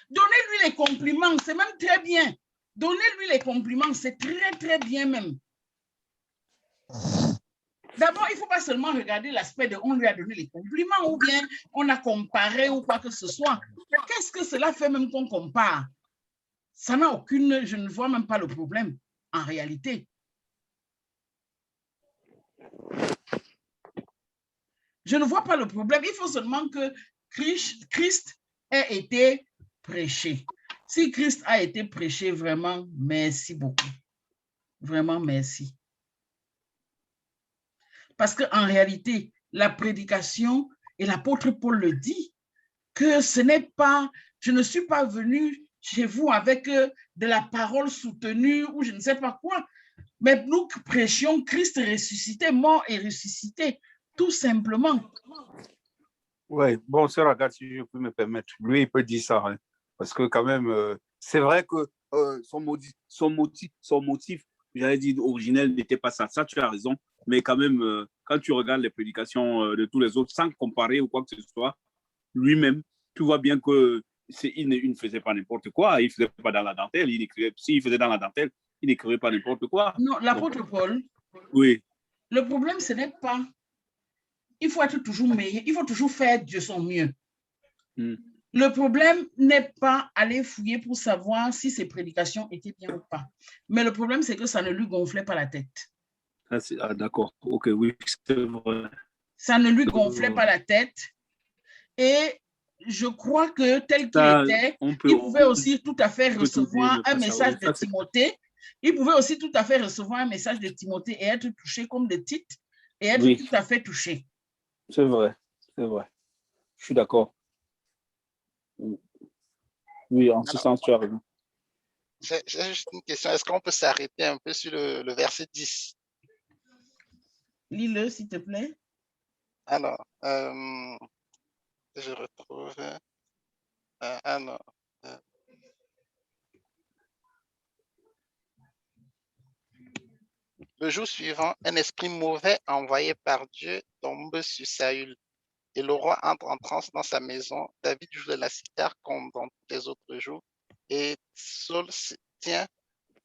Donnez-lui les compliments, c'est même très bien. Donnez-lui les compliments, c'est très, très bien même. D'abord, il ne faut pas seulement regarder l'aspect de on lui a donné les compliments ou bien on a comparé ou quoi que ce soit. Qu'est-ce que cela fait même qu'on compare? Ça n'a aucune, je ne vois même pas le problème en réalité. Je ne vois pas le problème. Il faut seulement que Christ ait été prêché. Si Christ a été prêché, vraiment, merci beaucoup. Vraiment, merci. Parce qu'en réalité, la prédication, et l'apôtre Paul le dit, que ce n'est pas, je ne suis pas venu chez vous avec de la parole soutenue ou je ne sais pas quoi, mais nous prêchions Christ ressuscité, mort et ressuscité, tout simplement. Oui, bon, sœur Agathe, si je peux me permettre, lui, il peut dire ça, hein, parce que quand même, c'est vrai que son motif, j'allais dire, originel n'était pas ça. Ça, tu as raison, mais quand même, quand tu regardes les prédications de tous les autres, sans comparer ou quoi que ce soit, lui-même, tu vois bien que il ne faisait pas n'importe quoi, il ne faisait pas dans la dentelle, s'il faisait dans la dentelle, il n'écrivait pas n'importe quoi. Non, l'apôtre Paul, oui. Le problème, ce n'est pas, il faut être toujours meilleur, il faut toujours faire de son mieux. Le problème n'est pas aller fouiller pour savoir si ses prédications étaient bien ou pas. Mais le problème, c'est que ça ne lui gonflait pas la tête. Ah, d'accord, ok, oui, c'est vrai. Ça ne lui gonflait pas la tête. Et je crois que tel qu'il était, il pouvait aussi tout à fait recevoir un message de Timothée. Il pouvait aussi tout à fait recevoir un message de Timothée et être touché comme de Tite et être tout à fait touché. C'est vrai, c'est vrai. Je suis d'accord. Oui, en ce sens, tu as raison. J'ai juste une question. Est-ce qu'on peut s'arrêter un peu sur le verset 10? Lis-le, s'il te plaît. Alors, je retrouve. Alors, Le jour suivant, un esprit mauvais envoyé par Dieu tombe sur Saül. Et le roi entre en transe dans sa maison. David joue de la cithare comme dans tous les autres jours. Et Saul tient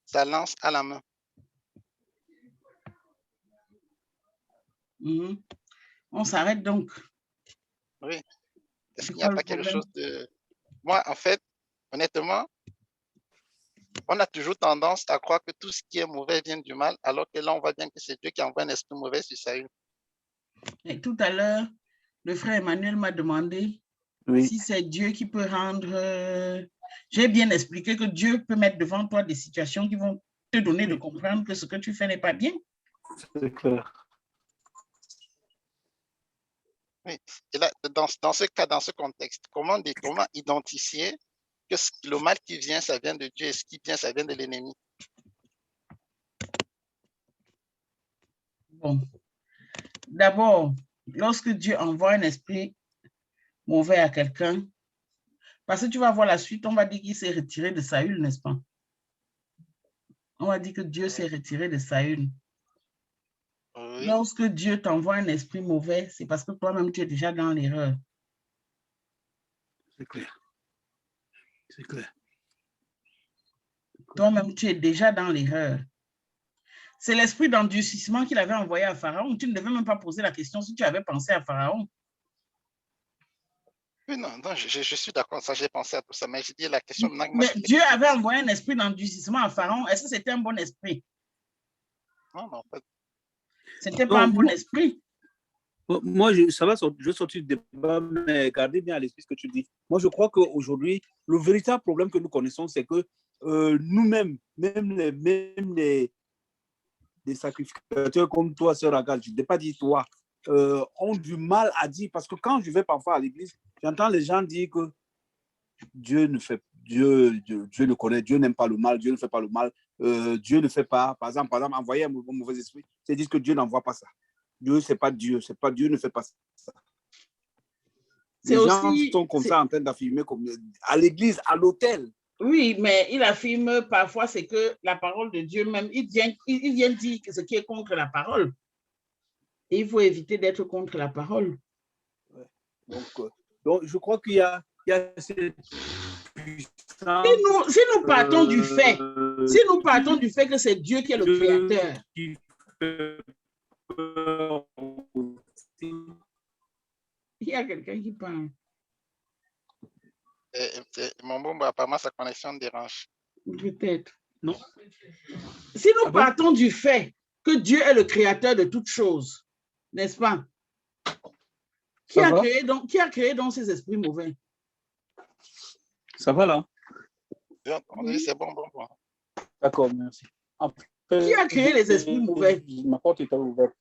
sa lance à la main. On s'arrête donc. Oui. Est-ce qu'il n'y a pas quelque chose de... Moi, en fait, honnêtement, on a toujours tendance à croire que tout ce qui est mauvais vient du mal, alors que là, on voit bien que c'est Dieu qui envoie un esprit mauvais sur Saül. Et tout à l'heure, le frère Emmanuel m'a demandé si c'est Dieu qui peut rendre... J'ai bien expliqué que Dieu peut mettre devant toi des situations qui vont te donner de comprendre que ce que tu fais n'est pas bien. C'est clair. Oui. Et là, dans ce cas, dans ce contexte, comment identifier que le mal qui vient, ça vient de Dieu et ce qui vient, ça vient de l'ennemi? Bon. D'abord, lorsque Dieu envoie un esprit mauvais à quelqu'un, parce que tu vas voir la suite, on va dire qu'il s'est retiré de Saül, n'est-ce pas? On va dire que Dieu s'est retiré de Saül. Oui. Lorsque Dieu t'envoie un esprit mauvais, c'est parce que toi-même, tu es déjà dans l'erreur. C'est clair. C'est clair. Toi-même, tu es déjà dans l'erreur. C'est l'esprit d'endurcissement qu'il avait envoyé à Pharaon. Tu ne devais même pas poser la question si tu avais pensé à Pharaon. Oui, non, je suis d'accord, ça, j'ai pensé à tout ça, mais j'ai dit la question. Mais Dieu avait envoyé un esprit d'endurcissement à Pharaon. Est-ce que c'était un bon esprit? Non, non, pas. C'était pas un bon esprit. Moi, je vais sortir du débat, mais gardez bien à l'esprit ce que tu dis. Moi, je crois qu'aujourd'hui, le véritable problème que nous connaissons, c'est que nous-mêmes, même les sacrificateurs comme toi, sœur Agal, je ne t'ai pas dit toi, ont du mal à dire, parce que quand je vais parfois à l'église, j'entends les gens dire que Dieu le connaît, Dieu n'aime pas le mal, Dieu ne fait pas le mal, Dieu ne fait pas, par exemple, envoyer un mauvais esprit, c'est dire que Dieu n'envoie pas ça. Dieu, c'est pas Dieu ne fait pas ça. Les gens sont comme ça en train d'affirmer à l'église, à l'hôtel. Oui, mais il affirme parfois c'est que la parole de Dieu même, il vient dire que ce qui est contre la parole. Et il faut éviter d'être contre la parole. Ouais. Donc, je crois qu'il y a cette puissance. Si nous partons du fait, que c'est Dieu qui est le créateur. Il y a quelqu'un qui parle. Mon bon, apparemment, sa connexion dérange. Peut-être. Non. Si nous partons du fait que Dieu est le créateur de toutes choses, n'est-ce pas? Qui a créé donc ces esprits mauvais? Ça va là? Oui, c'est bon. D'accord, merci. Qui a créé les esprits mauvais? Ma porte est ouverte.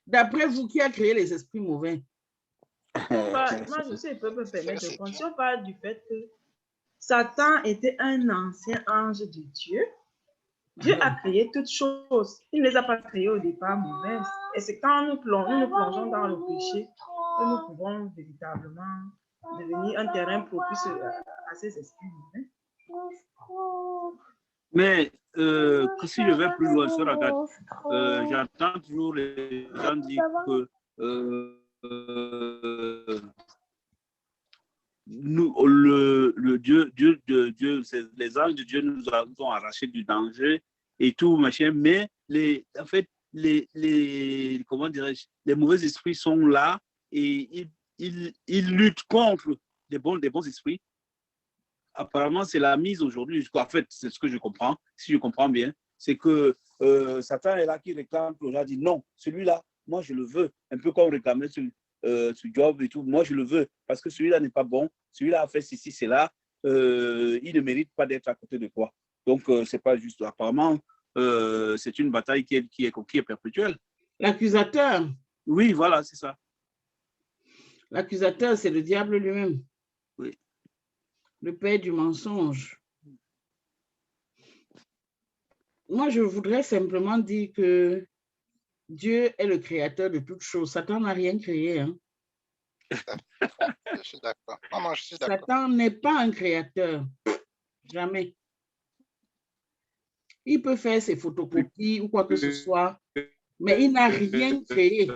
D'après vous, qui a créé les esprits mauvais? Moi, je sais, peux me permettre de répondre. Si on parle du fait que Satan était un ancien ange de Dieu, Dieu a créé toutes choses. Il ne les a pas créées au départ mauvaises. Et c'est quand nous plongeons dans le péché que nous pouvons véritablement devenir un terrain propice à ces esprits mauvais. Mais si je vais plus loin sur Agathe, j'entends toujours les gens dire que nous, le Dieu, les anges de Dieu nous ont arraché du danger et tout, machin, mais en fait, comment dirais-je, les mauvais esprits sont là et ils luttent contre des bons esprits. Apparemment, c'est la mise aujourd'hui. En fait, c'est ce que je comprends, si je comprends bien, c'est que Satan est là qui réclame, on a dit non, celui-là, moi je le veux, un peu comme réclamer sur Job et tout, moi je le veux, parce que celui-là n'est pas bon, celui-là a fait ceci, cela, il ne mérite pas d'être à côté de toi. Donc, c'est pas juste. Apparemment, c'est une bataille qui est perpétuelle. L'accusateur. Oui, voilà, c'est ça. L'accusateur, c'est le diable lui-même. Oui. Le père du mensonge. Moi, je voudrais simplement dire que Dieu est le créateur de toutes choses. Satan n'a rien créé. Hein? Je suis d'accord. Non, je suis d'accord. Satan n'est pas un créateur. Jamais. Il peut faire ses photocopies ou quoi que ce soit, mais il n'a rien créé.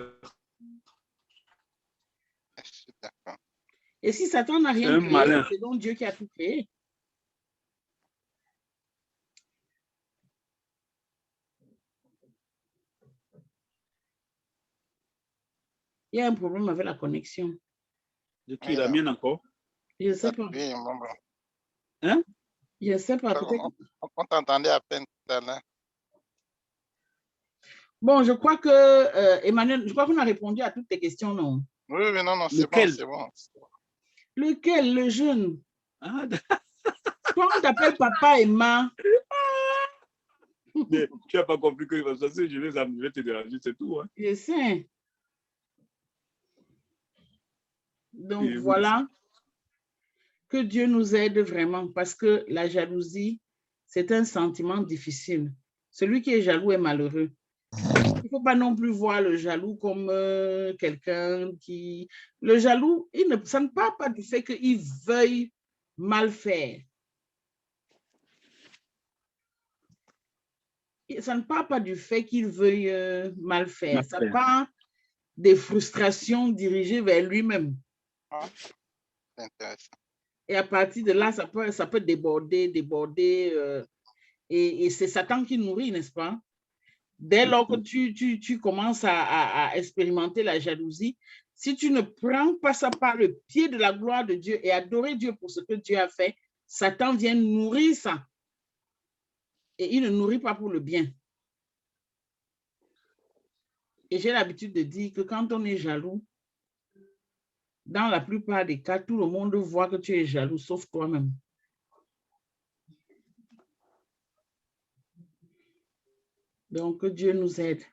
Et si Satan n'a rien créé, c'est donc Dieu qui a tout créé. Il y a un problème avec la connexion. De qui, la mienne encore? Je ne sais pas. Oui, bon. Hein? Je ne sais pas. On t'entendait à peine tout à l'heure. Bon, je crois que, Emmanuel, je crois qu'on a répondu à toutes tes questions, non? Oui, non, c'est bon, c'est bon. Lequel, le jeune? Ah, Toi, on t'appelle papa et maman. mais tu n'as pas compris que je vais te déranger, c'est tout. Hein. Je sais. Donc, Et voilà. Que Dieu nous aide vraiment, parce que la jalousie, c'est un sentiment difficile. Celui qui est jaloux est malheureux. Il ne faut pas non plus voir le jaloux comme quelqu'un qui... Le jaloux, ça ne parle pas du fait qu'il veuille mal faire. Ça ne parle pas du fait qu'il veuille mal faire. Ça parle des frustrations dirigées vers lui-même. C'est intéressant. Et à partir de là, ça peut déborder. Et c'est Satan qui nourrit, n'est-ce pas? Dès lors que tu commences à expérimenter la jalousie, si tu ne prends pas ça par le pied de la gloire de Dieu et adorer Dieu pour ce que Dieu a fait, Satan vient nourrir ça. Et il ne nourrit pas pour le bien. Et j'ai l'habitude de dire que quand on est jaloux, dans la plupart des cas, tout le monde voit que tu es jaloux, sauf toi-même. Donc, que Dieu nous aide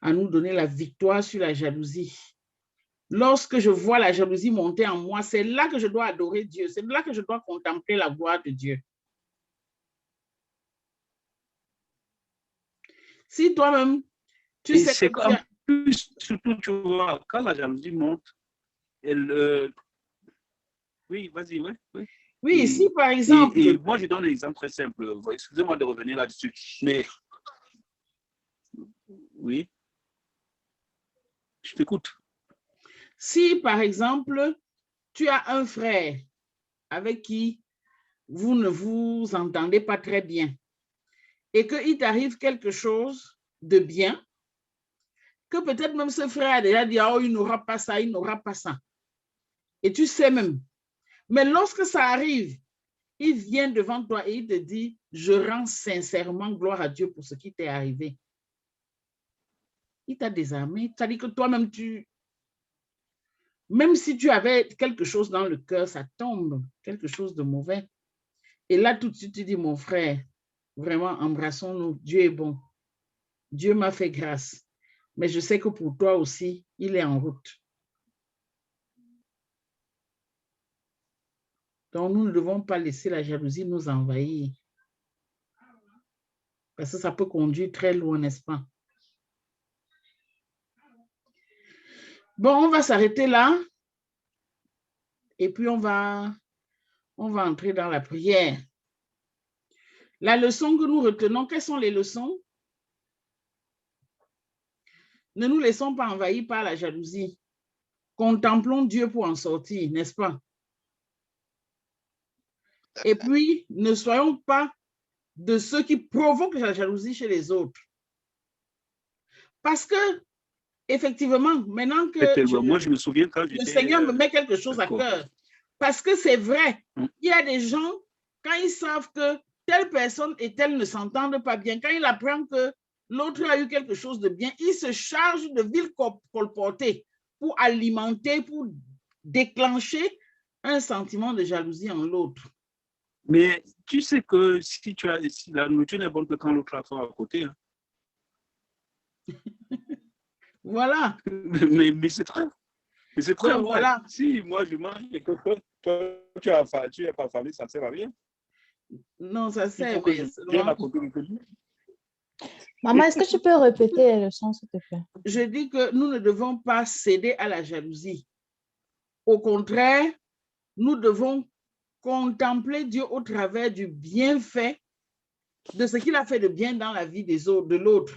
à nous donner la victoire sur la jalousie. Lorsque je vois la jalousie monter en moi, c'est là que je dois adorer Dieu. C'est là que je dois contempler la gloire de Dieu. Si toi-même, tu sais c'est qu'en plus, surtout, tu vois, quand la jalousie monte, elle... Oui, vas-y, oui. Oui, si par exemple... Et moi, je donne un exemple très simple. Excusez-moi de revenir là-dessus. Mais... Oui. Je t'écoute. Si, par exemple, tu as un frère avec qui vous ne vous entendez pas très bien et qu'il t'arrive quelque chose de bien, que peut-être même ce frère a déjà dit, oh, il n'aura pas ça, il n'aura pas ça. Et tu sais même. Mais lorsque ça arrive, il vient devant toi et il te dit, je rends sincèrement gloire à Dieu pour ce qui t'est arrivé. Il t'a désarmé. C'est-à-dire que toi-même, même si tu avais quelque chose dans le cœur, ça tombe, quelque chose de mauvais. Et là, tout de suite, tu dis, mon frère, vraiment, embrassons-nous. Dieu est bon. Dieu m'a fait grâce. Mais je sais que pour toi aussi, il est en route. Donc, nous ne devons pas laisser la jalousie nous envahir. Parce que ça peut conduire très loin, n'est-ce pas? Bon, on va s'arrêter là. Et puis, on va entrer dans la prière. La leçon que nous retenons, quelles sont les leçons? Ne nous laissons pas envahir par la jalousie. Contemplons Dieu pour en sortir, n'est-ce pas? Et puis, ne soyons pas de ceux qui provoquent la jalousie chez les autres. Parce que, effectivement, maintenant que moi, je me souviens quand le Seigneur me met quelque chose à cœur, parce que c'est vrai, il y a des gens, quand ils savent que telle personne et telle ne s'entendent pas bien, quand ils apprennent que l'autre a eu quelque chose de bien, ils se chargent de vil colporter pour alimenter, pour déclencher un sentiment de jalousie en l'autre. Mais tu sais que si la nourriture n'est bonne que quand l'autre a faim à côté. Hein. Voilà. Mais c'est très. Mais c'est très vrai. Voilà. Si moi je mange et que toi tu n'es pas famille, ça ne sert à rien. Non, ça sert. Maman, est-ce que tu peux répéter les leçons, s'il te plaît? Je dis que nous ne devons pas céder à la jalousie. Au contraire, nous devons contempler Dieu au travers du bienfait de ce qu'il a fait de bien dans la vie des autres, de l'autre.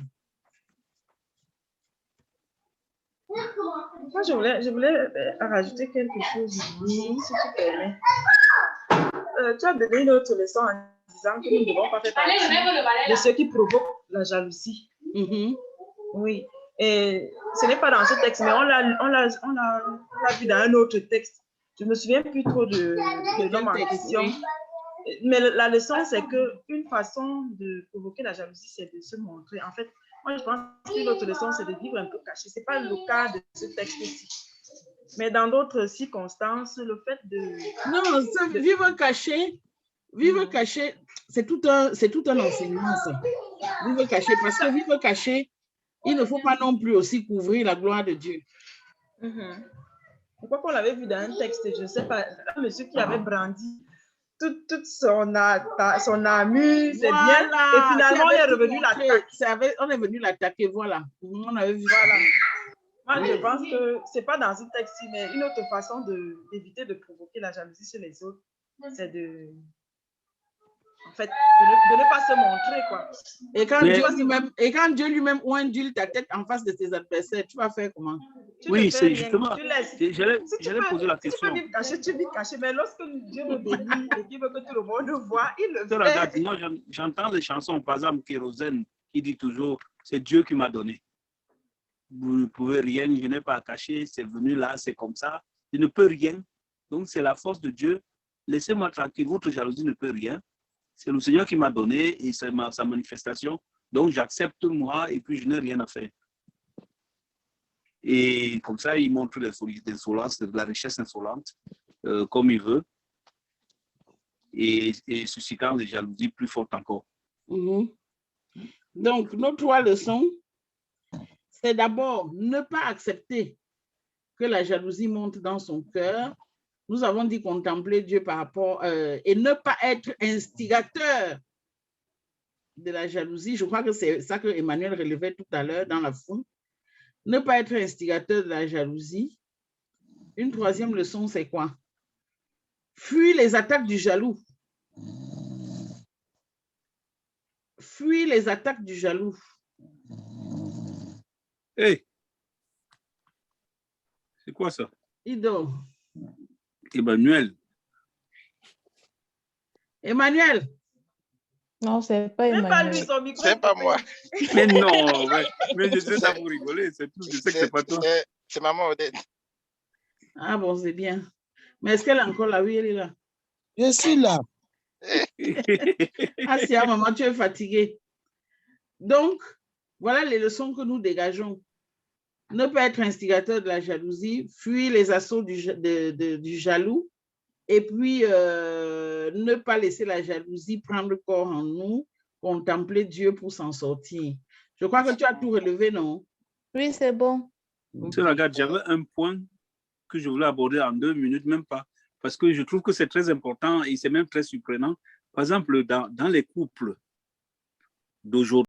Moi, je voulais rajouter quelque chose, si tu permets. Tu as donné une autre leçon en disant que nous ne devons pas faire partie de ceux qui provoquent la jalousie. Oui, et ce n'est pas dans ce texte, mais on l'a vu dans un autre texte. Je ne me souviens plus trop de l'homme en question. Mais la leçon, c'est qu'une façon de provoquer la jalousie, c'est de se montrer. En fait, moi, je pense qu'une autre leçon, c'est de vivre un peu caché. Ce n'est pas le cas de ce texte-ci. Mais dans d'autres circonstances, le fait de... Non, vivre caché, c'est tout un enseignement, ça. Vivre caché, parce que vivre caché, il ne faut pas non plus aussi couvrir la gloire de Dieu. Pourquoi qu'on l'avait vu dans un texte, je ne sais pas, un monsieur qui avait brandi toute son armure, c'est bien, et finalement, on est revenu l'attaquer. On est venu l'attaquer, voilà. On avait vu. Voilà. Moi, je pense que ce n'est pas dans ce texte-ci, mais une autre façon d'éviter de provoquer la jalousie chez les autres, c'est de... En fait, de ne pas se montrer, quoi. Et quand Dieu lui-même ondule ta tête en face de tes adversaires, tu vas faire comment? Oui, c'est justement. J'allais poser la question. Tu vis caché, mais lorsque Dieu me bénit et qu'il veut que tout le monde voit, il le fait. Moi, j'entends les chansons, par exemple, Kérosène, qui dit toujours, c'est Dieu qui m'a donné. Vous ne pouvez rien, je n'ai pas à cacher, c'est venu là, c'est comme ça. Je ne peux rien. Donc, c'est la force de Dieu. Laissez-moi tranquille, votre jalousie ne peut rien. C'est le Seigneur qui m'a donné et c'est sa manifestation. Donc, j'accepte moi et puis je n'ai rien à faire. Et comme ça, il montre l'insolence, la richesse insolente, comme il veut, et suscitant des jalousies plus fortes encore. Donc, nos 3 leçons, c'est d'abord ne pas accepter que la jalousie monte dans son cœur. Nous avons dit contempler Dieu par rapport et ne pas être instigateur de la jalousie. Je crois que c'est ça que Emmanuel relevait tout à l'heure dans la foule. Ne pas être instigateur de la jalousie. Une 3e leçon, c'est quoi? Fuis les attaques du jaloux. Fuis les attaques du jaloux. Hey! C'est quoi ça? Ido. Emmanuel. Non, c'est pas Emmanuel. C'est pas moi. Mais non, mais je sais ça vous rigoler, c'est tout. Je sais que c'est pas toi. C'est maman Odette. Ah bon, c'est bien. Mais est-ce qu'elle est encore là? Oui, elle est là. Je suis là. Ah, si, maman, tu es fatiguée. Donc, voilà les leçons que nous dégageons. Ne pas être instigateur de la jalousie, fuir les assauts du jaloux, et puis ne pas laisser la jalousie prendre corps en nous, contempler Dieu pour s'en sortir. Je crois que tu as tout relevé, non? Oui, c'est bon. Regarde, j'avais un point que je voulais aborder en 2 minutes, même pas, parce que je trouve que c'est très important et c'est même très surprenant. Par exemple, dans les couples d'aujourd'hui,